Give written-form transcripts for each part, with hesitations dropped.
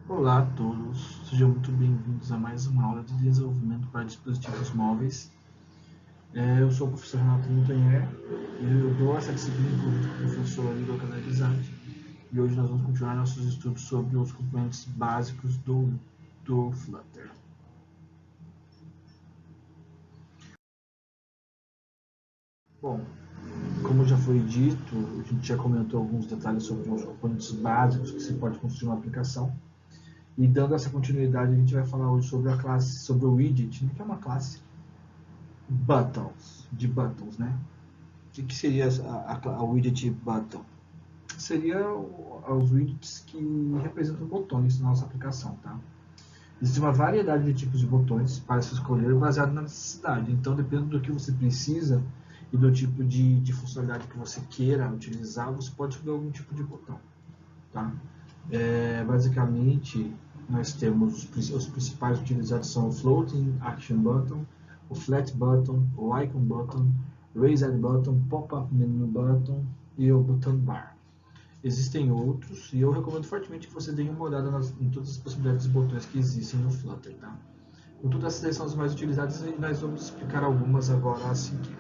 Olá a todos, sejam muito bem-vindos a mais uma aula de desenvolvimento para dispositivos móveis. Eu sou o professor Renato Montanher e eu dou essa disciplina em conjunto com o professor Igor Canalizati. E hoje nós vamos continuar nossos estudos sobre os componentes básicos do Flutter. Bom, como já foi dito, a gente já comentou alguns detalhes sobre os componentes básicos que se pode construir uma aplicação. E dando essa continuidade, a gente vai falar hoje sobre a classe, sobre o widget, que é uma classe de buttons, né? O que seria a widget button? Seria os widgets que representam botões na nossa aplicação, tá? Existe uma variedade de tipos de botões para se escolher baseado na necessidade. Então, dependendo do que você precisa e do tipo de funcionalidade que você queira utilizar, você pode escolher algum tipo de botão, tá? Basicamente, nós temos os principais utilizados são o Floating Action Button, o Flat Button, o Icon Button, Raised Button, Pop-Up Menu Button e o Button Bar. Existem outros e eu recomendo fortemente que você dê uma olhada em todas as possibilidades de botões que existem no Flutter, tá? Contudo, essas são as mais utilizadas e nós vamos explicar algumas agora a seguir.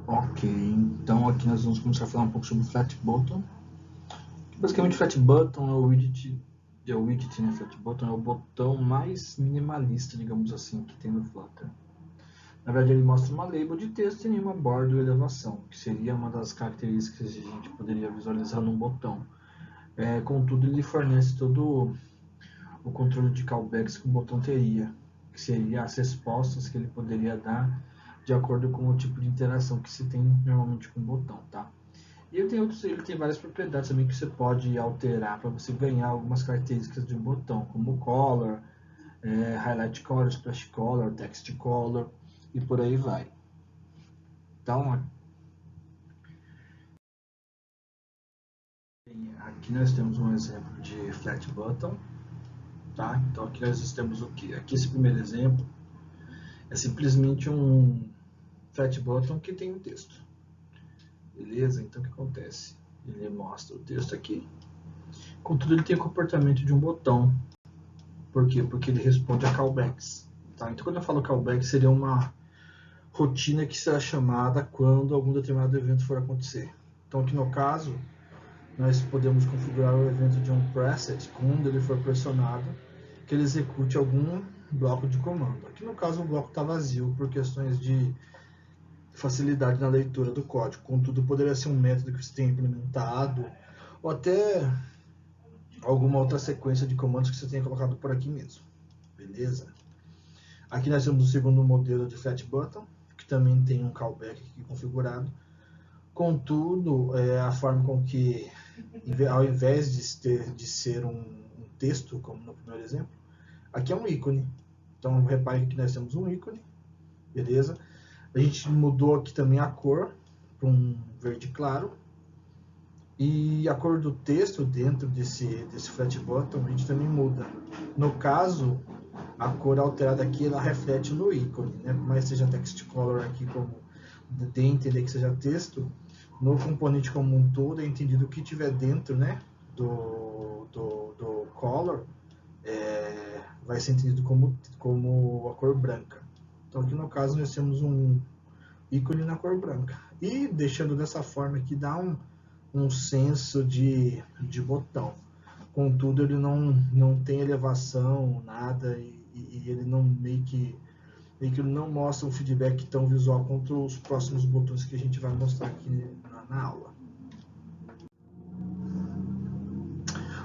Ok, então aqui nós vamos começar a falar um pouco sobre o Flat Button. Basicamente, o Flat Button é o widget, né? Flat Button é o botão mais minimalista, digamos assim, que tem no Flutter. Na verdade, ele mostra uma label de texto e nenhuma borda ou elevação, que seria uma das características que a gente poderia visualizar num botão. Contudo, ele fornece todo o controle de callbacks que o botão teria, que seria as respostas que ele poderia dar de acordo com o tipo de interação que se tem normalmente com o botão, tá? E ele tem várias propriedades também que você pode alterar para você ganhar algumas características de um botão, como color, highlight color, splash color, text color e por aí vai. Então, aqui nós temos um exemplo de flat button, tá? Então aqui nós temos o que? Aqui esse primeiro exemplo é simplesmente um flat button que tem um texto. Beleza? Então o que acontece? Ele mostra o texto aqui. Contudo, ele tem o comportamento de um botão. Por quê? Porque ele responde a callbacks. Tá? Então, quando eu falo callback, seria uma rotina que será chamada quando algum determinado evento for acontecer. Então, aqui no caso, nós podemos configurar o evento de um preset quando ele for pressionado, que ele execute algum bloco de comando. Aqui no caso, o bloco está vazio por questões de facilidade na leitura do código. Contudo, poderia ser um método que você tenha implementado, ou até alguma outra sequência de comandos que você tenha colocado por aqui mesmo. Beleza? Aqui nós temos o segundo modelo de Flat Button, que também tem um callback aqui configurado. Contudo, a forma com que, ao invés de ser um texto, como no primeiro exemplo, aqui é um ícone. Então, repare que nós temos um ícone, beleza? A gente mudou aqui também a cor para um verde claro. E a cor do texto dentro desse Flat Button a gente também muda. No caso, a cor alterada aqui ela reflete no ícone, né? Por mais que seja text color aqui, como de entender que seja texto, no componente como um todo é entendido o que tiver dentro, né, do color vai ser entendido como a cor branca. Então aqui no caso nós temos um ícone na cor branca. E deixando dessa forma aqui dá um senso de botão. Contudo, ele não tem elevação, nada, e ele não meio que ele não mostra um feedback tão visual quanto os próximos botões que a gente vai mostrar aqui na aula.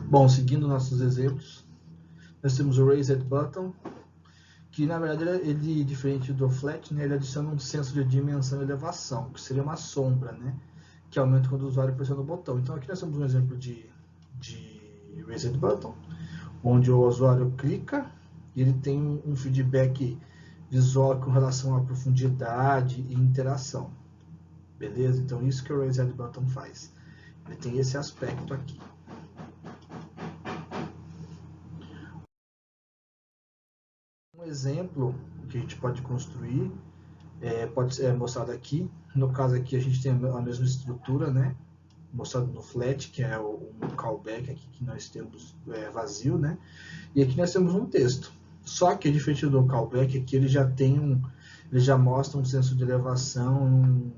Bom, seguindo nossos exemplos, nós temos o Raised Button, que na verdade ele diferente do Flat, né, ele adiciona um senso de dimensão e elevação, que seria uma sombra, né, que aumenta quando o usuário pressiona o botão. Então aqui nós temos um exemplo de Raised Button, onde o usuário clica e ele tem um feedback visual com relação à profundidade e interação. Beleza? Então isso que o Raised Button faz. Ele tem esse aspecto aqui. Um exemplo que a gente pode construir pode ser mostrado aqui. No caso aqui a gente tem a mesma estrutura, né? mostrado no flat, que é um callback aqui que nós temos vazio, né? E aqui nós temos um texto. Só que, diferente do callback, aqui ele já mostra um senso de elevação,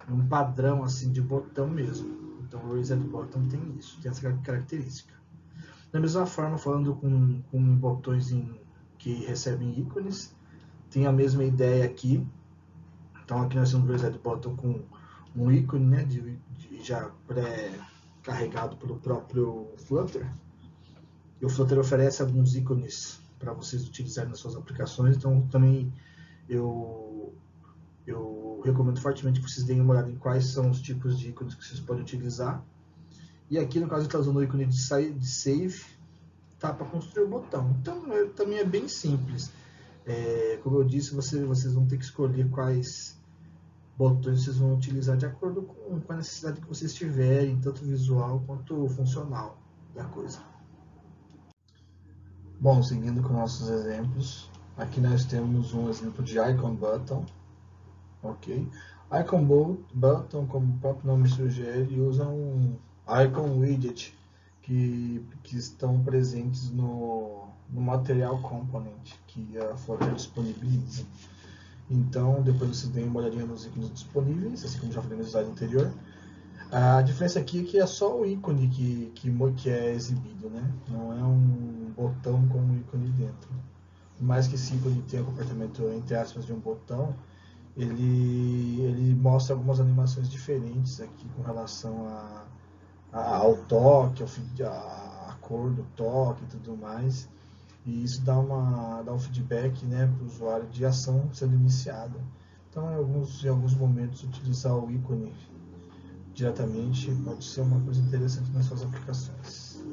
um padrão assim de botão mesmo. Então o Reset Button tem isso, tem essa característica. Da mesma forma, falando com botões que recebem ícones, tem a mesma ideia aqui. Então aqui nós temos o Reset Button com um ícone, né, já pré-carregado pelo próprio Flutter. E o Flutter oferece alguns ícones para vocês utilizarem nas suas aplicações, então também eu recomendo fortemente que vocês deem uma olhada em quais são os tipos de ícones que vocês podem utilizar. E aqui no caso ele está usando o ícone de save, tá, para construir o botão. Então também é bem simples. Como eu disse, vocês vão ter que escolher quais botões vocês vão utilizar de acordo com a necessidade que vocês tiverem, tanto visual quanto funcional da coisa. Bom, seguindo com nossos exemplos, aqui nós temos um exemplo de Icon Button. Ok? Icon Button, como o próprio nome sugere, usa um Icon Widget que estão presentes no Material Component que a Flutter disponibiliza. Então, depois você dê uma olhadinha nos ícones disponíveis, assim como já falei no slide anterior. A diferença aqui é que é só o ícone que é exibido, né? Não é um botão com um ícone dentro. Por mais que esse ícone tenha o comportamento, entre aspas, de um botão, ele mostra algumas animações diferentes aqui com relação ao toque, a cor do toque e tudo mais. E isso dá um feedback, né, para o usuário de ação sendo iniciada. Então, em alguns momentos, utilizar o ícone diretamente pode ser uma coisa interessante nas suas aplicações.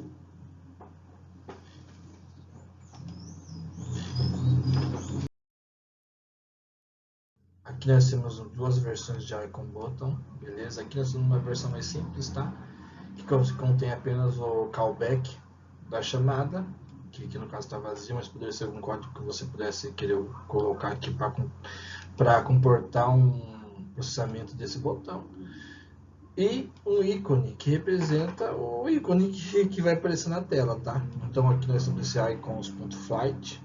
Aqui nós temos duas versões de Icon Button, beleza? Aqui nós temos uma versão mais simples, tá? Que contém apenas o callback da chamada, que no caso está vazio, mas poderia ser algum código que você pudesse querer colocar aqui para comportar um processamento desse botão. E um ícone que representa o ícone que vai aparecer na tela, tá? Então aqui nós temos esse icons.flight,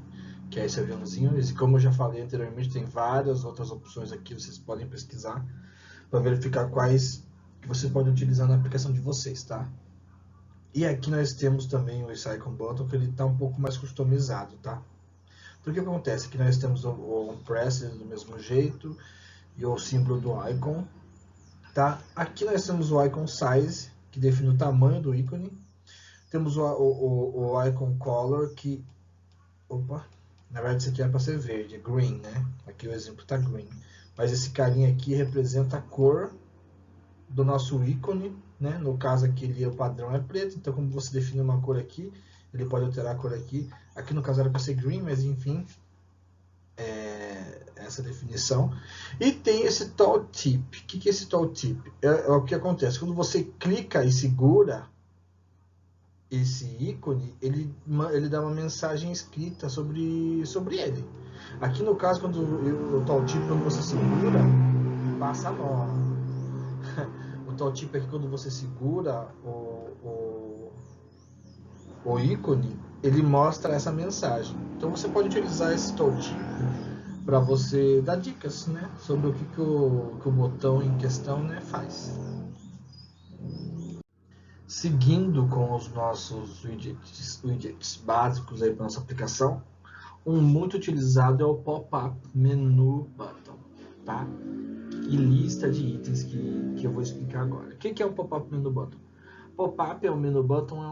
que é esse aviãozinho, e como eu já falei anteriormente, tem várias outras opções aqui, vocês podem pesquisar para verificar quais que você pode utilizar na aplicação de vocês, tá? E aqui nós temos também o Icon Button, que ele está um pouco mais customizado, tá? Então o que acontece? Aqui nós temos o press do mesmo jeito e o símbolo do icon, tá? Aqui nós temos o icon size, que define o tamanho do ícone. Temos o icon color, que... Opa! Na verdade isso aqui é para ser verde, green, né? Aqui o exemplo está green. Mas esse carinha aqui representa a cor do nosso ícone, né? No caso aqui o padrão é preto, então como você define uma cor aqui, ele pode alterar a cor aqui. Aqui no caso era para ser green, mas enfim, essa definição. E tem esse tooltip. O que é esse tooltip? É o que acontece, quando você clica e segura esse ícone, ele dá uma mensagem escrita sobre ele. Aqui no caso, quando o tooltip, quando você segura, passa a nó. O tooltip é que quando você segura o ícone, ele mostra essa mensagem. Então você pode utilizar esse tooltip para você dar dicas, né, sobre o que o botão em questão, né, faz. Seguindo com os nossos widgets básicos aí para nossa aplicação, um muito utilizado é o Pop-up Menu Button, tá? E lista de itens que eu vou explicar agora. O que é o Pop-up Menu Button? Pop-up é um menu button,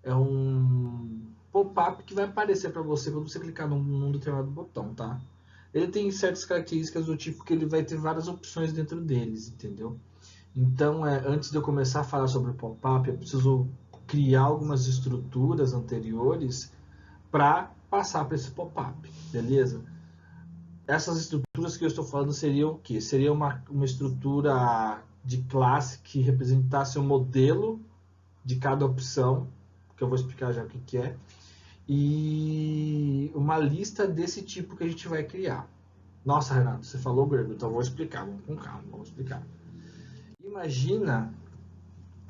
é um pop-up que vai aparecer para você quando você clicar num determinado botão, tá? Ele tem certas características do tipo que ele vai ter várias opções dentro deles, entendeu? Então, antes de eu começar a falar sobre o pop-up, eu preciso criar algumas estruturas anteriores para passar para esse pop-up, beleza? Essas estruturas que eu estou falando seriam o quê? Seria uma estrutura de classe que representasse um modelo de cada opção, que eu vou explicar já o que é, e uma lista desse tipo que a gente vai criar. Nossa, Renato, você falou grego, então eu vou explicar, vamos com calma, vamos explicar. imagina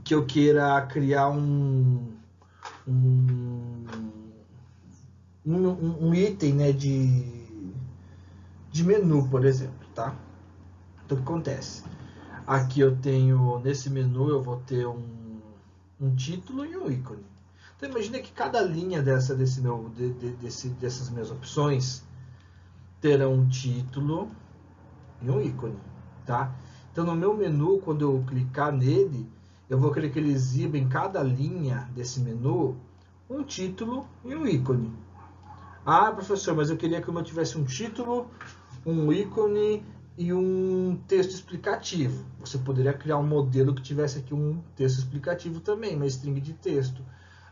que eu queira criar um item, né, de menu, por exemplo, tá? Então, o que acontece? Aqui eu tenho, nesse menu, eu vou ter um título e um ícone. Então, imagina que cada linha dessas minhas opções terá um título e um ícone, tá? Então, no meu menu, quando eu clicar nele, eu vou querer que ele exiba em cada linha desse menu um título e um ícone. Ah, professor, mas eu queria que o meu tivesse um título, um ícone e um texto explicativo. Você poderia criar um modelo que tivesse aqui um texto explicativo também, uma string de texto.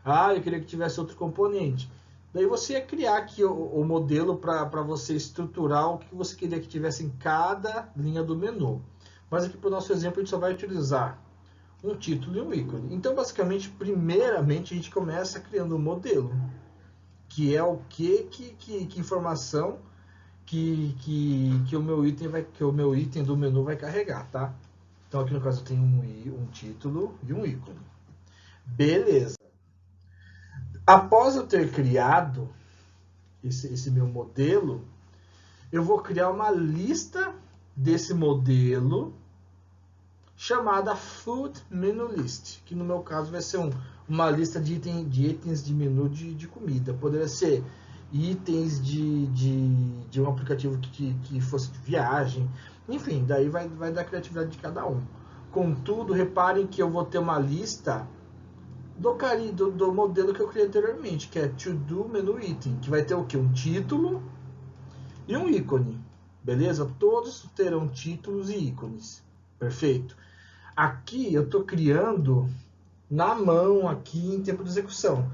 Ah, eu queria que tivesse outro componente. Daí você ia criar aqui o modelo para você estruturar o que você queria que tivesse em cada linha do menu. Mas aqui para o nosso exemplo a gente só vai utilizar um título e um ícone. Então, basicamente, primeiramente a gente começa criando um modelo, que é o que informação que o meu item do menu vai carregar, tá? Então aqui no caso eu tenho um título e um ícone. Beleza. Após eu ter criado esse meu modelo, eu vou criar uma lista desse modelo chamada Food Menu List, que no meu caso vai ser uma lista de itens de menu de comida. Poderia ser itens de um aplicativo que fosse de viagem, enfim, daí vai da criatividade de cada um. Contudo, reparem que eu vou ter uma lista do modelo que eu criei anteriormente, que é To Do Menu Item, que vai ter o quê? Um título e um ícone, beleza? Todos terão títulos e ícones, perfeito? Aqui eu estou criando na mão aqui em tempo de execução.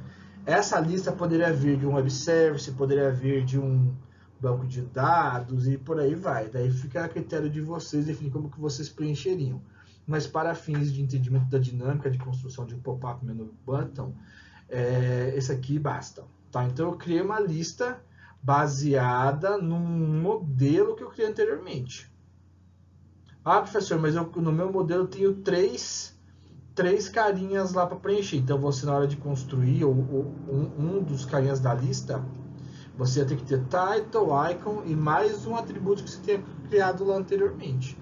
Essa lista poderia vir de um web service, poderia vir de um banco de dados e por aí vai. Daí fica a critério de vocês definir como que vocês preencheriam. Mas para fins de entendimento da dinâmica de construção de um pop-up menu button, esse aqui basta. Tá? Então eu criei uma lista baseada num modelo que eu criei anteriormente. Ah, professor, mas no meu modelo eu tenho três carinhas lá para preencher. Então, você, na hora de construir um dos carinhas da lista, você ia ter que ter title, icon e mais um atributo que você tinha criado lá anteriormente.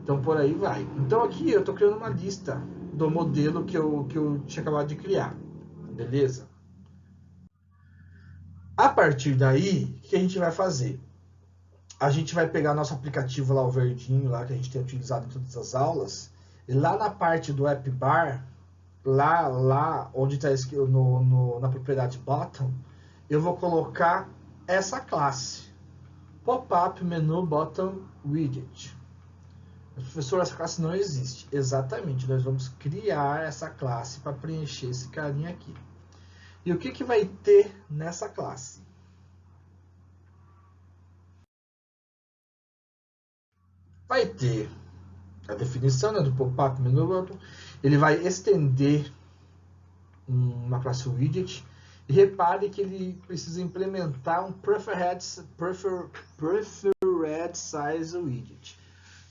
Então, por aí vai. Então, aqui eu estou criando uma lista do modelo que eu tinha acabado de criar. Beleza? A partir daí, o que a gente vai fazer? A gente vai pegar nosso aplicativo lá, o verdinho, lá que a gente tem utilizado em todas as aulas, e lá na parte do app bar, lá onde está escrito na propriedade button, eu vou colocar essa classe, pop-up menu button widget. Professor, essa classe não existe. Exatamente, nós vamos criar essa classe para preencher esse carinha aqui. E o que vai ter nessa classe? Vai ter a definição, né, do pop-up menu button. Ele vai estender uma classe widget. E repare que ele precisa implementar um preferred size widget.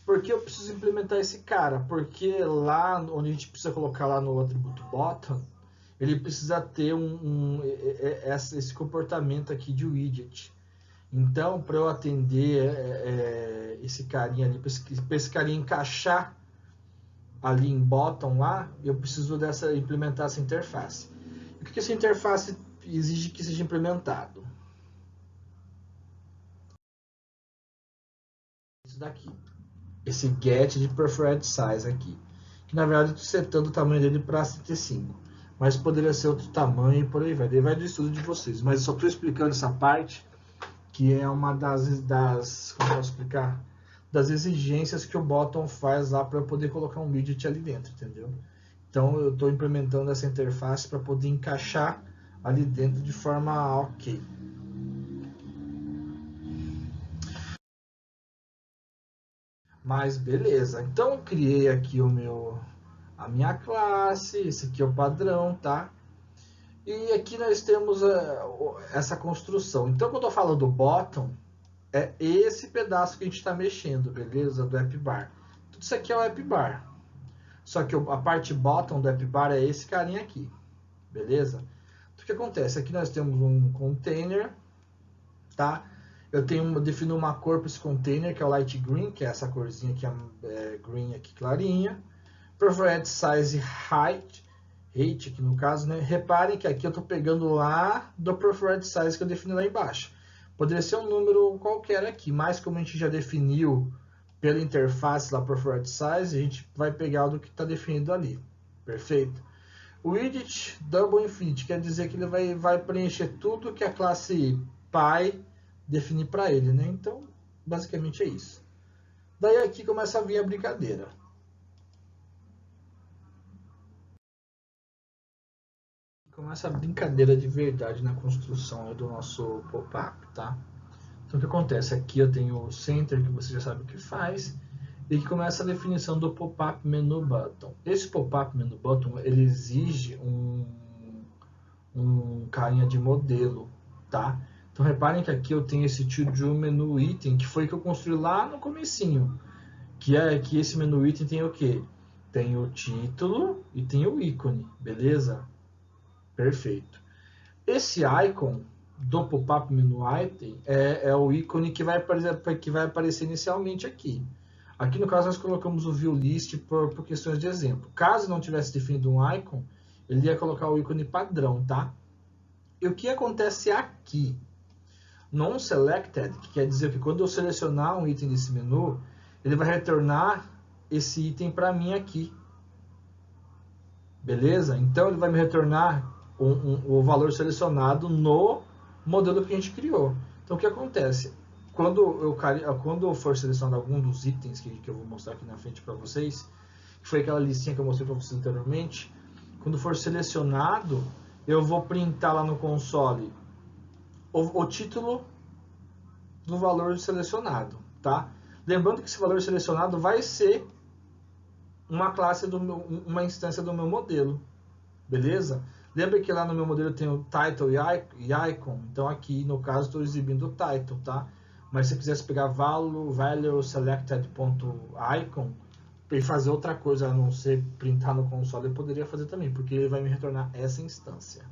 Por que eu preciso implementar esse cara? Porque lá onde a gente precisa colocar lá no atributo button, ele precisa ter esse comportamento aqui de widget. Então, para eu atender esse carinha ali, para esse carinha encaixar ali em bottom lá, eu preciso implementar essa interface. O que essa interface exige que seja implementado? Isso daqui. Esse get de preferred size aqui. Que na verdade eu estou setando o tamanho dele para 75. Mas poderia ser outro tamanho e por aí vai. Daí vai do estudo de vocês. Mas eu só estou explicando essa parte, que é uma como eu posso explicar? Das exigências que o bottom faz lá para eu poder colocar um widget ali dentro, entendeu? Então eu estou implementando essa interface para poder encaixar ali dentro de forma ok. Mas beleza, então eu criei aqui a minha classe, esse aqui é o padrão, tá? E aqui nós temos essa construção. Então quando eu falo do bottom, é esse pedaço que a gente está mexendo, beleza? Do app bar. Tudo isso aqui é o app bar. Só que a parte bottom do app bar é esse carinha aqui, beleza? Então, o que acontece? Aqui nós temos um container, tá? Eu defino uma cor para esse container, que é o light green, que é essa corzinha aqui, green aqui clarinha. Preferred size height aqui no caso, né? Reparem que aqui eu estou pegando lá do preferred size que eu defini lá embaixo. Poderia ser um número qualquer aqui, mas como a gente já definiu pela interface lá preferred size, a gente vai pegar o do que está definido ali. Perfeito? O widget double infinite quer dizer que ele vai preencher tudo que a classe Py definir para ele, né? Então, basicamente é isso. Daí aqui começa a vir a brincadeira. Começa a brincadeira de verdade na construção do nosso pop-up, tá? Então, o que acontece? Aqui eu tenho o center, que você já sabe o que faz, e que começa a definição do pop-up menu button. Esse pop-up menu button, ele exige um carinha de modelo, tá? Então, reparem que aqui eu tenho esse to-do menu item, que foi que eu construí lá no comecinho, que é que esse menu item tem o quê? Tem o título e tem o ícone, beleza? Perfeito. Esse icon do pop-up menu item é o ícone que vai aparecer inicialmente aqui. Aqui no caso nós colocamos o view list por questões de exemplo. Caso não tivesse definido um icon, ele ia colocar o ícone padrão, tá? E o que acontece aqui? Non-selected, que quer dizer que quando eu selecionar um item desse menu, ele vai retornar esse item para mim aqui. Beleza? Então ele vai me retornar o valor selecionado no modelo que a gente criou. Então o que acontece? Quando eu for selecionar algum dos itens que eu vou mostrar aqui na frente para vocês, que foi aquela listinha que eu mostrei para vocês anteriormente, quando for selecionado, eu vou printar lá no console o título do valor selecionado, tá? Lembrando que esse valor selecionado vai ser uma classe uma instância do meu modelo, beleza? Lembra que lá no meu modelo tem o title e icon, então aqui no caso estou exibindo o title, tá? Mas se eu quisesse pegar value selected.icon e fazer outra coisa a não ser printar no console, eu poderia fazer também, porque ele vai me retornar essa instância.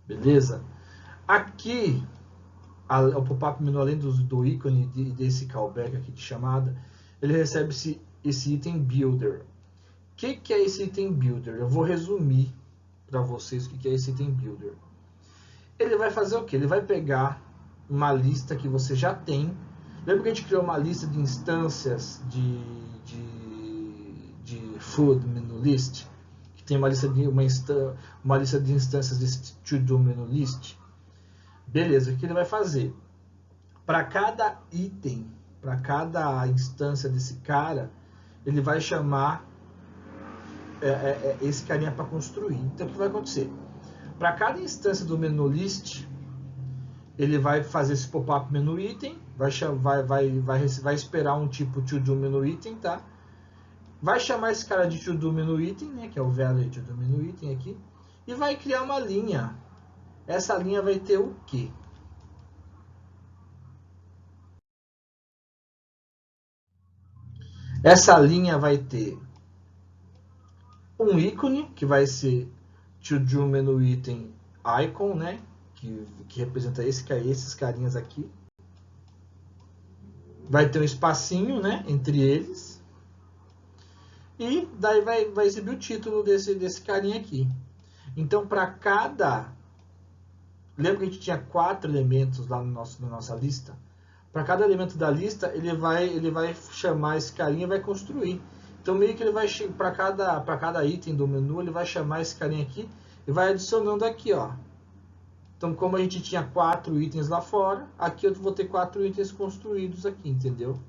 Beleza? Aqui, o pop-up menu, além do ícone desse callback aqui de chamada, ele recebe esse item builder. O que é esse item builder? Eu vou resumir para vocês o que é esse item builder. Ele vai fazer o que? Ele vai pegar uma lista que você já tem. Lembra que a gente criou uma lista de instâncias de food menu list? Que tem uma lista de instâncias desse to-do menu list. Beleza, o que ele vai fazer? Para cada item, para cada instância desse cara, ele vai chamar esse carinha para construir. Então, o que vai acontecer? Para cada instância do menu list, ele vai fazer esse pop-up menu item, vai esperar um tipo to-do menu item, tá? Vai chamar esse cara de to-do menu item, né, que é o value to-do menu item aqui, e vai criar uma linha. Essa linha vai ter o quê? Essa linha vai ter um ícone, que vai ser to-do menu item icon, né? Que representa esses carinhas aqui. Vai ter um espacinho, né? Entre eles. E daí vai exibir o título desse carinha aqui. Então, para cada... Lembra que a gente tinha 4 elementos lá na nossa lista? Para cada elemento da lista, ele vai chamar esse carinha e vai construir. Então, meio que ele vai, para cada item do menu, ele vai chamar esse carinha aqui e vai adicionando aqui, ó. Então, como a gente tinha 4 itens lá fora, aqui eu vou ter 4 itens construídos aqui, entendeu?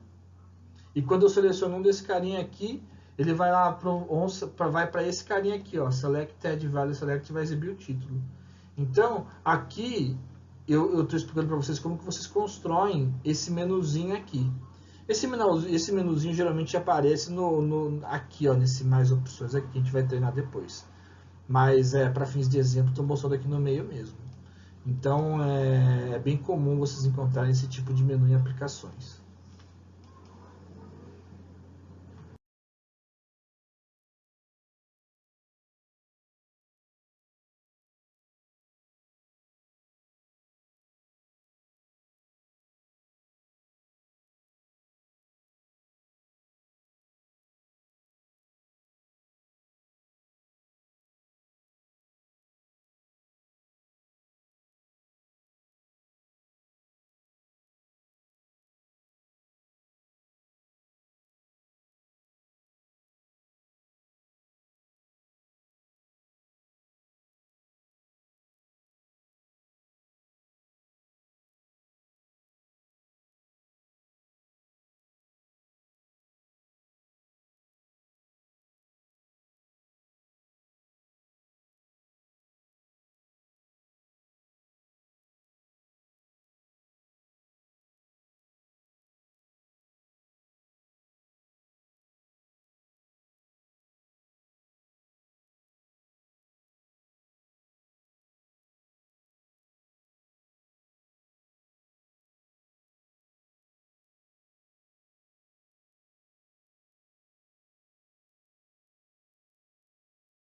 E quando eu seleciono um desse carinha aqui, ele vai lá para esse carinha aqui, ó, selected value select, vai exibir o título. Então, aqui eu estou explicando para vocês como que vocês constroem esse menuzinho aqui. Esse menuzinho geralmente aparece aqui, ó, nesse mais opções aqui que a gente vai treinar depois. Mas para fins de exemplo, estou mostrando aqui no meio mesmo. Então é bem comum vocês encontrarem esse tipo de menu em aplicações.